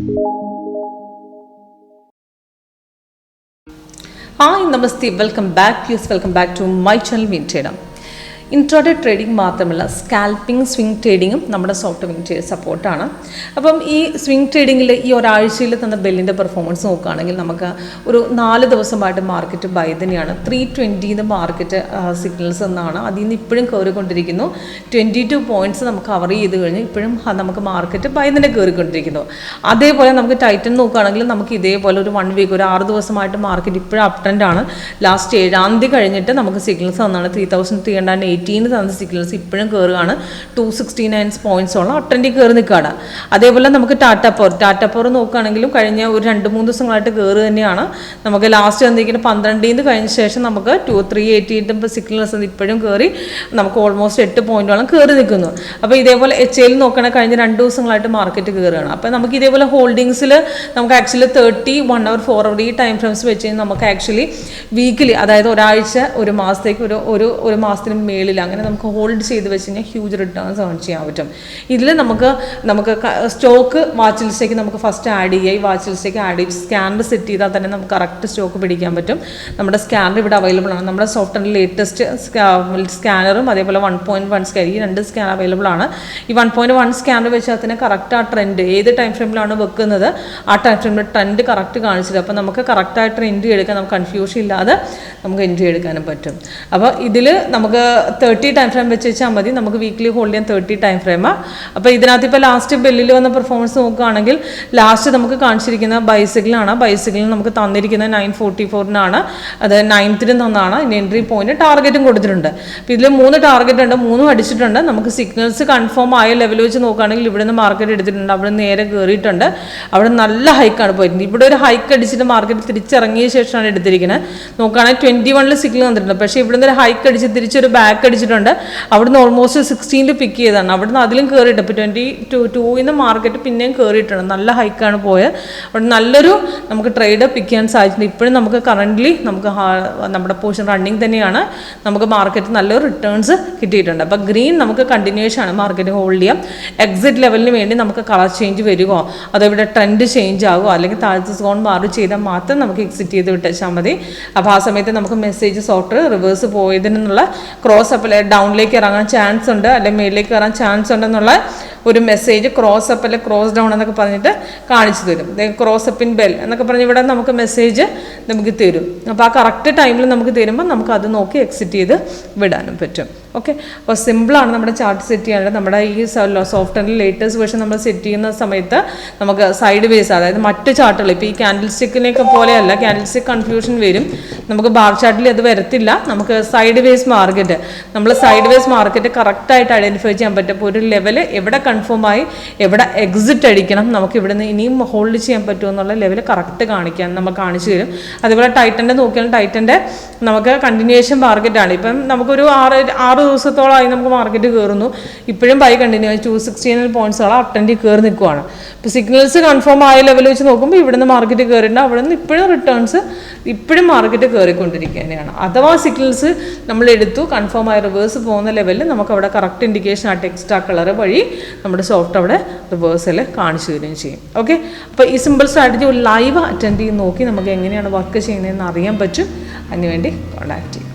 Hi, Namaste, welcome back to my channel Vintrader. Intraday trading മാത്രമല്ല scalping swing ട്രേഡിങ്ങും നമ്മുടെ soft wind സപ്പോർട്ടാണ്. അപ്പം ഈ സ്വിംഗ് ട്രേഡിങ്ങിൽ ഈ ഒരാഴ്ചയിൽ തന്ന ബെല്ലിൻ്റെ പെർഫോമൻസ് നോക്കുകയാണെങ്കിൽ നമുക്ക് ഒരു 4 ദിവസമായിട്ട് മാർക്കറ്റ് ബൈ തന്നെയാണ്. 320 മാർക്കറ്റ് സിഗ്നൽസ് എന്നാണ്. അതിൽ നിന്ന് ഇപ്പോഴും കയറിക്കൊണ്ടിരിക്കുന്നു. 22 പോയിൻറ്റ്സ് നമുക്ക് കവർ ചെയ്ത് കഴിഞ്ഞ് ഇപ്പോഴും നമുക്ക് മാർക്കറ്റ് ബൈ തന്നെ കയറിക്കൊണ്ടിരിക്കുന്നു. അതേപോലെ നമുക്ക് ടൈറ്റൻ നോക്കുകയാണെങ്കിൽ നമുക്ക് ഇതേപോലെ ഒരു 1 വീക്ക് ഒരു 6 ദിവസമായിട്ട് മാർക്കറ്റ് ഇപ്പോഴും അപ് ട്രെൻഡാണ്. ലാസ്റ്റ് 7-ാം തീയതി കഴിഞ്ഞിട്ട് നമുക്ക് സിഗ്നൽസ് തന്നാണ് 3318 തന്ന സിഗ്നൽസ് ഇപ്പോഴും കയറുകയാണ്. 269 പോയിന്റ്സോളം അട്ടൻഡി കയറി നിൽക്കുകയാണ്. അതേപോലെ നമുക്ക് ടാറ്റ പവർ നോക്കുകയാണെങ്കിലും കഴിഞ്ഞ ഒരു 2-3 ദിവസങ്ങളായിട്ട് കയറി തന്നെയാണ്. നമുക്ക് ലാസ്റ്റ് വന്നിരിക്കുന്ന 12 കഴിഞ്ഞ ശേഷം നമുക്ക് 388 സിഗ്നൽസ് ഇപ്പോഴും കയറി നമുക്ക് ഓൾമോസ്റ്റ് 8 പോയിന്റോളം കയറി നിൽക്കുന്നു. അപ്പോൾ ഇതേപോലെ HL നോക്കുകയാണെങ്കിൽ കഴിഞ്ഞ 2 ദിവസങ്ങളായിട്ട് മാർക്കറ്റ് കയറുകയാണ്. അപ്പോൾ നമുക്ക് ഇതേപോലെ ഹോൾഡിങ്സിൽ നമുക്ക് ആക്ച്വലി 30, 1 hour, 4 hour ഈ ടൈം ഫ്രെയിംസ് വെച്ച് നമുക്ക് ആക്ച്വലി വീക്കിലി, അതായത് ഒരാഴ്ച, ഒരു മാസത്തേക്ക് ഒരു മാസത്തിന് മേളിൽ അങ്ങനെ നമുക്ക് ഹോൾഡ് ചെയ്ത് വെച്ച് കഴിഞ്ഞാൽ ഹ്യൂജ് റിട്ടേൺസ് ഏൺ ചെയ്യാൻ പറ്റും. ഇതിൽ നമുക്ക് സ്റ്റോക്ക് വാച്ച് ലിസ്റ്റിലേക്ക് നമുക്ക് ഫസ്റ്റ് ആഡ് ചെയ്യുക. ഈ വാച്ച് ലിസ്റ്റിലേക്ക് ആഡ് ചെയ്ത് സ്കാനർ സെറ്റ് ചെയ്താൽ തന്നെ നമുക്ക് കറക്റ്റ് സ്റ്റോക്ക് പിടിക്കാൻ പറ്റും. നമ്മുടെ സ്കാനർ ഇവിടെ അവൈലബിൾ ആണ്. നമ്മുടെ സോഫ്റ്റ്വെയറിൽ ലേറ്റസ്റ്റ് സ്കാനറും അതേപോലെ 1.1 സ്കാനർ, ഈ 2 സ്കാനർ അവൈലബിൾ ആണ്. ഈ 1.1 സ്കാനർ വെച്ചാൽ തന്നെ കറക്റ്റ് ആ ട്രെൻഡ് ഏത് ടൈം ഫ്രെയിമിലാണ് വെക്കുന്നത് ആ ടൈം ഫ്രെയിമിൽ ട്രെൻഡ് കറക്റ്റ് കാണിച്ചിട്ട് അപ്പോൾ നമുക്ക് കറക്റ്റായിട്ട് എൻട്രി എടുക്കാൻ, നമുക്ക് കൺഫ്യൂഷൻ ഇല്ലാതെ നമുക്ക് എൻട്രി എടുക്കാനും പറ്റും. അപ്പോൾ ഇതിൽ നമുക്ക് 30 ടൈം ഫ്രെയിം വെച്ച് വെച്ചാൽ മതി. നമുക്ക് വീക്കിലി ഹോൾഡ് ചെയ്യാൻ 30 ടൈം ഫ്രെയിമാണ്. അപ്പോൾ ഇതിനകത്ത് ഇപ്പോൾ ലാസ്റ്റ് ബെല്ലിൽ വന്ന പെർഫോമൻസ് നോക്കുകയാണെങ്കിൽ ലാസ്റ്റ് നമുക്ക് കാണിച്ചിരിക്കുന്ന ബൈസിക്കിളാണ്. ബൈസിക്കിളിൽ നമുക്ക് തന്നിരിക്കുന്നത് 944 അത് 9th തന്നാണ്. ഇതിന് എൻട്രി പോയിന്റ് ടാർഗറ്റും കൊടുത്തിട്ടുണ്ട്. അപ്പോൾ ഇതിൽ 3 ടാർഗറ്റ് ഉണ്ട്, 3 അടിച്ചിട്ടുണ്ട്. നമുക്ക് സിഗ്നൽസ് കൺഫേം ആയ ലെവൽ വെച്ച് നോക്കുകയാണെങ്കിൽ ഇവിടെ നിന്ന് മാർക്കറ്റ് എടുത്തിട്ടുണ്ട്. അവിടെ നേരെ കയറിയിട്ടുണ്ട്. അവിടെ നല്ല ഹൈക്കാണ് പോയിട്ടുണ്ട്. ഇവിടെ ഒരു ഹൈക്ക് അടിച്ചിട്ട് മാർക്കറ്റ് തിരിച്ചിറങ്ങിയ ശേഷമാണ് എടുത്തിരിക്കുന്നത്. നോക്കുകയാണെങ്കിൽ 21 സിഗ്നൽ തന്നിട്ടുണ്ട്. പക്ഷേ ഇവിടെ നിന്ന് ഒരു ഹൈക്ക് അടിച്ച് തിരിച്ചൊരു ബാക്ക് അടിച്ചിട്ടുണ്ട്. അവിടുന്ന് ഓൾമോസ്റ്റ് 16 പിക്ക് ചെയ്താണ്. അവിടുന്ന് അതിലും കയറിയിട്ട് ഇപ്പോൾ 22 മാർക്കറ്റ് പിന്നെയും കയറിയിട്ടുണ്ട്. നല്ല ഹൈക്കാണ് പോയത്. അവിടെ നല്ലൊരു നമുക്ക് ട്രേഡ് പിക്ക് ചെയ്യാൻ സാധിച്ചിട്ടുണ്ട്. ഇപ്പോഴും നമുക്ക് കറൻ്റ്ലി നമുക്ക് നമ്മുടെ പോർഷൻ റണ്ണിങ് തന്നെയാണ്. നമുക്ക് മാർക്കറ്റ് നല്ലൊരു റിട്ടേൺസ് കിട്ടിയിട്ടുണ്ട്. അപ്പോൾ ഗ്രീൻ നമുക്ക് കണ്ടിന്യൂഷൻ ആണ് മാർക്കറ്റ് ഹോൾഡ് ചെയ്യാം. എക്സിറ്റ് ലെവലിന് വേണ്ടി നമുക്ക് കളർ ചേഞ്ച് വരുമോ, അതോ ഇവിടെ ട്രെൻഡ് ചേഞ്ച് ആകുമോ, അല്ലെങ്കിൽ താഴത്തെ സോൺ മാറി ചെയ്താൽ മാത്രം നമുക്ക് എക്സിറ്റ് ചെയ്ത് വിട്ടാൽ മതി. അപ്പോൾ ആ സമയത്ത് നമുക്ക് മെസ്സേജ് സോഫ്റ്റ്വെയർ റിവേഴ്സ് പോയതിനുള്ള ക്രോസ് അപ്പ് ഡൗണിലേക്ക് ഇറങ്ങാൻ ചാൻസ് ഉണ്ട്, അല്ലെങ്കിൽ മേളിലേക്ക് കയറാൻ ചാൻസ് ഉണ്ടെന്നുള്ള ഒരു മെസ്സേജ് ക്രോസ് അപ്പ് അല്ലെ ക്രോസ് ഡൗൺ എന്നൊക്കെ പറഞ്ഞിട്ട് കാണിച്ചു തരും. ക്രോസ് അപ്പ് ഇൻ ബെൽ എന്നൊക്കെ പറഞ്ഞ് ഇവിടെ നമുക്ക് മെസ്സേജ് നമുക്ക് തരും. അപ്പോൾ ആ കറക്റ്റ് ടൈമിൽ നമുക്ക് തരുമ്പോൾ നമുക്ക് അത് നോക്കി എക്സിറ്റ് ചെയ്ത് വിടാനും പറ്റും. ഓക്കെ, അപ്പോൾ സിമ്പിളാണ് നമ്മുടെ ചാർട്ട് സെറ്റ് ചെയ്യാനുള്ളത്. നമ്മുടെ ഈ സോഫ്റ്റ്വെയറിൽ ലേറ്റസ്റ്റ് വേർഷൻ നമ്മൾ സെറ്റ് ചെയ്യുന്ന സമയത്ത് നമുക്ക് സൈഡ് വേസ്, അതായത് മറ്റ് ചാർട്ടുകൾ ഇപ്പോൾ ഈ ക്യാൻഡിൽ സ്റ്റിക്കിനെയൊക്കെ പോലെയല്ല, ക്യാൻഡിൽ സ്റ്റിക്ക് കൺഫ്യൂഷൻ വരും. നമുക്ക് ബാർ ചാർട്ടിൽ അത് വരത്തില്ല. നമുക്ക് സൈഡ് വേസ് മാർക്കറ്റ്, നമ്മൾ സൈഡ് വേസ് മാർക്കറ്റ് കറക്റ്റായിട്ട് ഐഡൻറ്റിഫൈ ചെയ്യാൻ പറ്റും. അപ്പോൾ ഒരു ലെവൽ എവിടെ കൺഫേം ആയി എവിടെ എക്സിറ്റ് അടിക്കണം, നമുക്ക് ഇവിടെ നിന്ന് ഇനിയും ഹോൾഡ് ചെയ്യാൻ പറ്റുമോ എന്നുള്ള ലെവൽ കറക്റ്റ് കാണിക്കാൻ നമ്മൾ കാണിച്ചു തരും. അതേപോലെ ടൈറ്റൻ്റെ നോക്കിയാൽ ടൈറ്റൻ്റെ നമുക്ക് കണ്ടിന്യൂഷൻ മാർക്കറ്റാണ്. ഇപ്പം നമുക്കൊരു 6 ദിവസത്തോളമായി നമുക്ക് മാർക്കറ്റ് കയറുന്നു. ഇപ്പോഴും ബൈ കണ്ടിന്യൂ 269 പോയിന്റ്സോളം അട്ടൻഡി കയറി നിൽക്കുവാണ്. ഇപ്പോൾ സിഗ്നൽസ് കൺഫേം ആയ ലെവൽ വെച്ച് നോക്കുമ്പോൾ ഇവിടുന്ന് മാർക്കറ്റ് കയറിയിട്ടുണ്ട്. അവിടെ നിന്ന് ഇപ്പോഴും റിട്ടേൺസ് ഇപ്പോഴും മാർക്കറ്റ് കയറിക്കൊണ്ടിരിക്കുകയാണ്. അഥവാ സിഗ്നൽസ് നമ്മൾ എടുത്തു കൺഫേം ആയ റിവേഴ്സ് പോകുന്ന ലെവലിൽ നമുക്ക് അവിടെ കറക്റ്റ് ഇൻഡിക്കേഷൻ ആ ടെക്സ്റ്റ് ആ കളർ വഴി നമ്മുടെ സോഫ്റ്റ് അവിടെ റിവേഴ്സിൽ കാണിച്ചു തരികയും ചെയ്യും. ഓക്കെ, അപ്പോൾ ഈ സിമ്പിൾ സ്ട്രാറ്റജി ഒരു ലൈവ് അറ്റൻഡ് ചെയ്ത് നോക്കി നമുക്ക് എങ്ങനെയാണ് വർക്ക് ചെയ്യുന്നതെന്ന് അറിയാൻ പറ്റും. അതിനുവേണ്ടി കോൺടാക്ട് ചെയ്യും.